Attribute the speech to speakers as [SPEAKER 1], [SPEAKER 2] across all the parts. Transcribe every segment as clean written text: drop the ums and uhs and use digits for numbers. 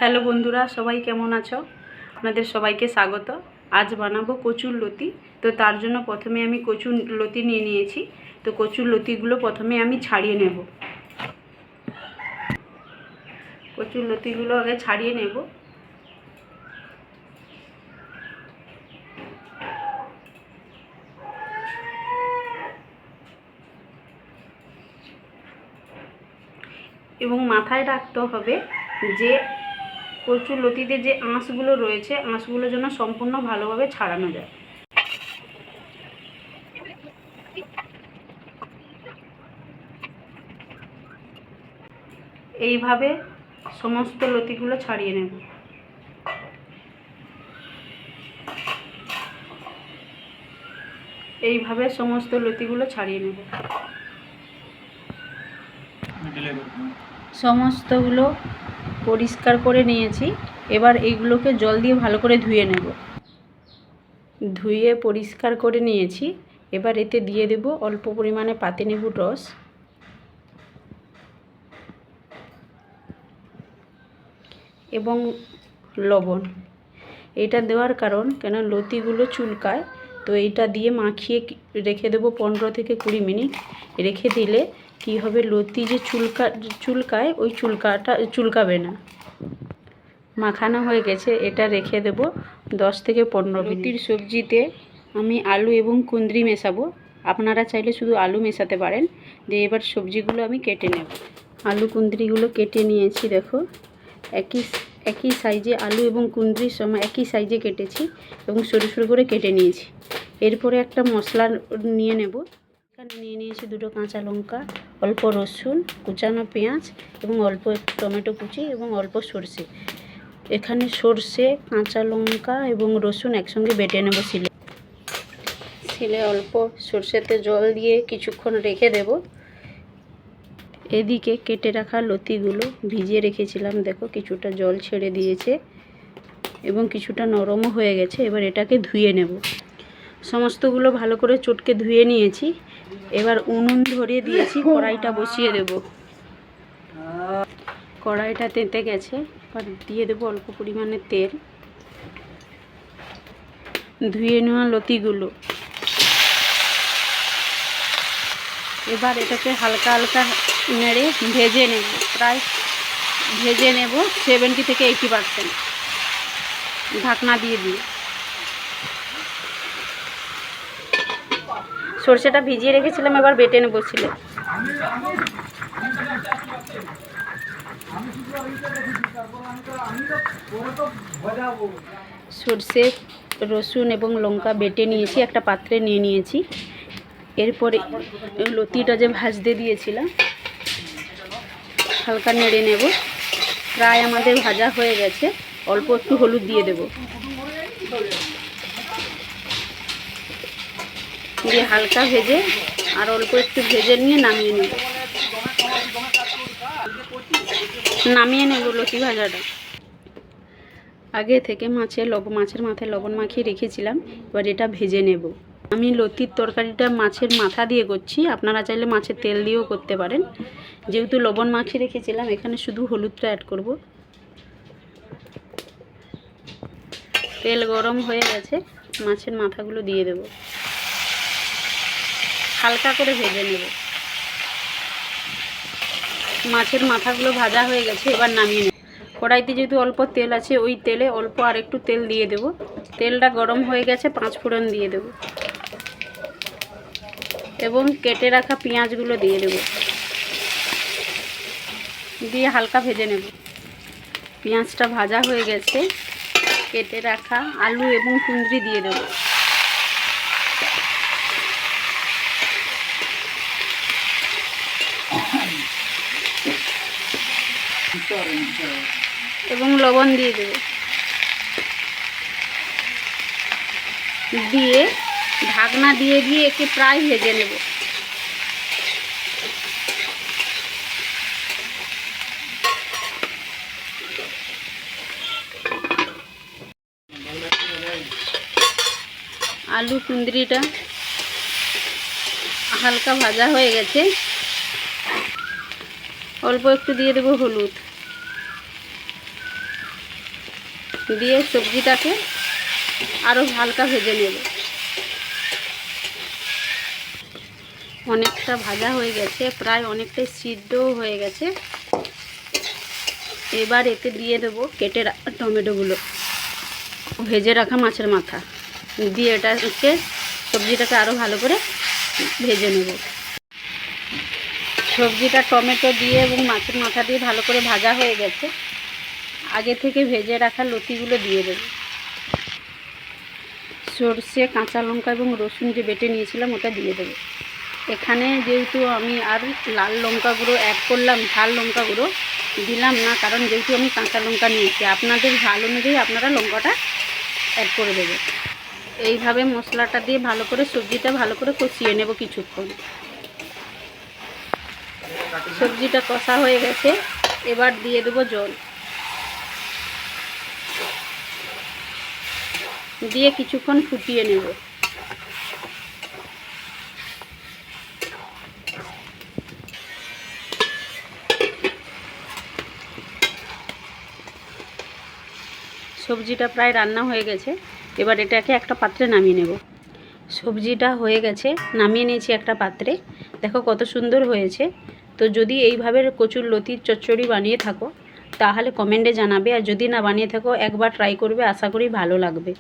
[SPEAKER 1] Hello বন্ধুরা, সবাই কেমন আছো? আপনাদের সবাইকে স্বাগত। আজ বানাবো কচুর লতি। তো তার জন্য প্রথমে আমি কচুর লতি নিয়ে নিয়েছি। তো কচুর লতিগুলো প্রথমে আমি ছাড়িয়ে নেব। কচুর লতিগুলো আগে ছাড়িয়ে নেব। এবং মাথায় রাখতে হবে যে কচুর লতিতে যে আঁশগুলো রয়েছে, আঁশগুলো যেন সম্পূর্ণ ভালোভাবে ছাড়ানো যায়। এইভাবে সমস্ত লতিগুলো ছাড়িয়ে নেব। এইভাবে সমস্ত লতিগুলো ছাড়িয়ে নেব। সমস্তগুলো পরিষ্কার করে নিয়েছি। এবার এইগুলোকে জল দিয়ে ভালো করে ধুয়ে নেব। ধুয়ে পরিষ্কার করে নিয়েছি। এবার এতে দিয়ে দেব অল্প পরিমাণে পাতিলেবুর রস এবং লবণ। এটা দেওয়ার কারণ কেন লতিগুলো চুলকায়, তো এইটা দিয়ে মাখিয়ে রেখে দেবো 15 থেকে 20 মিনিট। রেখে দিলে কি হবে, লতি যে চুলকায় ওই চুলকাবে না। মাখানো হয়ে গেছে, এটা রেখে দেব 10 থেকে 15 মিনিট। লতির সবজিতে আমি আলু এবং কুঁদরি মেশাবো। আপনারা চাইলে শুধু আলু মেশাতে পারেন। দিয়ে এবার সবজিগুলো আমি কেটে নেব। আলু কুঁদরিগুলো কেটে নিয়েছি। দেখো, একই সাইজে আলু এবং কুঁদরির সময় একই সাইজে কেটেছি এবং সরু সরু করে কেটে নিয়েছি। এরপরে একটা মশলা নিয়ে নেব। এখানে নিয়ে নিয়েছি 2টো কাঁচা লঙ্কা, অল্প রসুন, কুচানো পেঁয়াজ এবং অল্প টমেটো কুচি এবং অল্প সর্ষে। এখানে সর্ষে, কাঁচা লঙ্কা এবং রসুন একসঙ্গে বেটে নেব শিলে অল্প সর্ষেতে জল দিয়ে কিছুক্ষণ রেখে দেব। এদিকে কেটে রাখা লতিগুলো ভিজিয়ে রেখেছিলাম, দেখো কিছুটা জল ছেড়ে দিয়েছে এবং কিছুটা নরমও হয়ে গেছে। এবার এটাকে ধুয়ে নেব। সমস্তগুলো ভালো করে চটকে ধুয়ে নিয়েছি। এবার উনুন ধরিয়ে দিয়েছি, কড়াইটা বসিয়ে দেব। কড়াইটা তেতে গেছে, এবার দিয়ে দেবো অল্প পরিমাণে তেল। ধুয়ে নেওয়া লতিগুলো এবার এটাকে হালকা হালকা নেড়ে ভেজে নেব। প্রায় ভেজে নেব 70 থেকে 80%। ঢাকনা দিয়ে দিই। সরষেটা ভিজিয়ে রেখেছিলাম, এবার বেটে নেব শিলে। সরষে, রসুন এবং লঙ্কা বেটে নিয়েছি, একটা পাত্রে নিয়ে নিয়েছি। এরপরে লতিটা যে ভাজতে দিয়েছিলাম হালকা নেড়ে নেব। প্রায় আমাদের ভাজা হয়ে গেছে। অল্প একটু হলুদ দিয়ে দেব, দিয়ে হালকা ভেজে আর অল্প একটু ভেজে নিয়ে নামিয়ে নেব লতি ভাজাটা। আগে থেকে মাছের মাথায় লবণ মাখিয়ে রেখেছিলাম। এবার এটা ভেজে নেব। আমি লতির তরকারিটা মাছের মাথা দিয়ে করছি, আপনারা চাইলে মাছের তেল দিয়েও করতে পারেন। যেহেতু লবণ মাখিয়ে রেখেছিলাম, এখানে শুধু হলুদটা অ্যাড করব। তেল গরম হয়ে গেছে, মাছের মাথাগুলো দিয়ে দেব। হালকা করে ভেজে নেব। মাছের মাথাগুলো ভাজা হয়ে গেছে, এবার নামিয়ে নেব। কড়াইতে যেহেতু অল্প তেল আছে, ওই তেলে অল্প আর একটু তেল দিয়ে দেব। তেলটা গরম হয়ে গেছে, 5 ফোড়ন দিয়ে দেব এবং কেটে রাখা পেঁয়াজগুলো দিয়ে দেব। দিয়ে হালকা ভেজে নেব। পেঁয়াজটা ভাজা হয়ে গেছে, কেটে রাখা আলু এবং কুঁদরি দিয়ে দেব। এবং লবণ দিয়ে দেব। দিয়ে ঢাকনা দিয়ে একে প্রায় ভেজে নেব। আলু কুঁদরিটা হালকা ভাজা হয়ে গেছে, অল্প একটু দিয়ে দেব হলুদ। দিয়ে সবজিটাকে আরও হালকা ভেজে নেব। অনেকটা ভাজা হয়ে গেছে, প্রায় অনেকটাই সিদ্ধও হয়ে গেছে। এবার এতে দিয়ে দেবো কেটে রাখা টমেটোগুলো, ভেজে রাখা মাছের মাথা দিয়ে এটাকে সবজিটাকে আরও ভালো করে ভেজে নেব। সবজিটা টমেটো দিয়ে এবং মাছের মাথা দিয়ে ভালো করে ভাজা হয়ে গেছে। আগে থেকে ভেজে রাখা লতিগুলো দিয়ে দেব। সরষে, কাঁচা লঙ্কা এবং রসুন যে বেটে নিয়েছিলাম ওটা দিয়ে দেবো। এখানে যেহেতু আমি আর লাল লঙ্কা গুঁড়ো অ্যাড করলাম, ঝাল লঙ্কা গুঁড়ো দিলাম না, কারণ যেহেতু আমি কাঁচা লঙ্কা নিয়েছি, আপনাদের ঝাল অনুযায়ী আপনারা লঙ্কাটা অ্যাড করে দেবেন। এইভাবে মশলাটা দিয়ে ভালো করে সবজিটা ভালো করে কষিয়ে নেব কিছুক্ষণ। সবজিটা কষা হয়ে গেছে, এবার দিয়ে দেবো জল, দিয়ে কিছুক্ষণ ফুটিয়ে নেব। সবজিটা প্রায় রান্না হয়ে গেছে, এবার এটাকে একটা পাত্রে নামিয়ে নেব। সবজিটা হয়ে গেছে, নামিয়ে নিয়েছি একটা পাত্রে। দেখো কত সুন্দর হয়েছে। তো যদি এইভাবে কচুর লতির চচ্চড়ি বানিয়ে থাকো তাহলে কমেন্টে জানাবে, আর যদি না বানিয়ে থাকো একবার ট্রাই করবে, আশা করি ভালো লাগবে।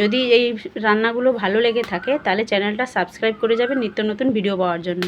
[SPEAKER 1] যদি এই রান্নাগুলো ভালো লেগে থাকে তাহলে চ্যানেলটা সাবস্ক্রাইব করে যাবে নিত্য নতুন ভিডিও পাওয়ার জন্য।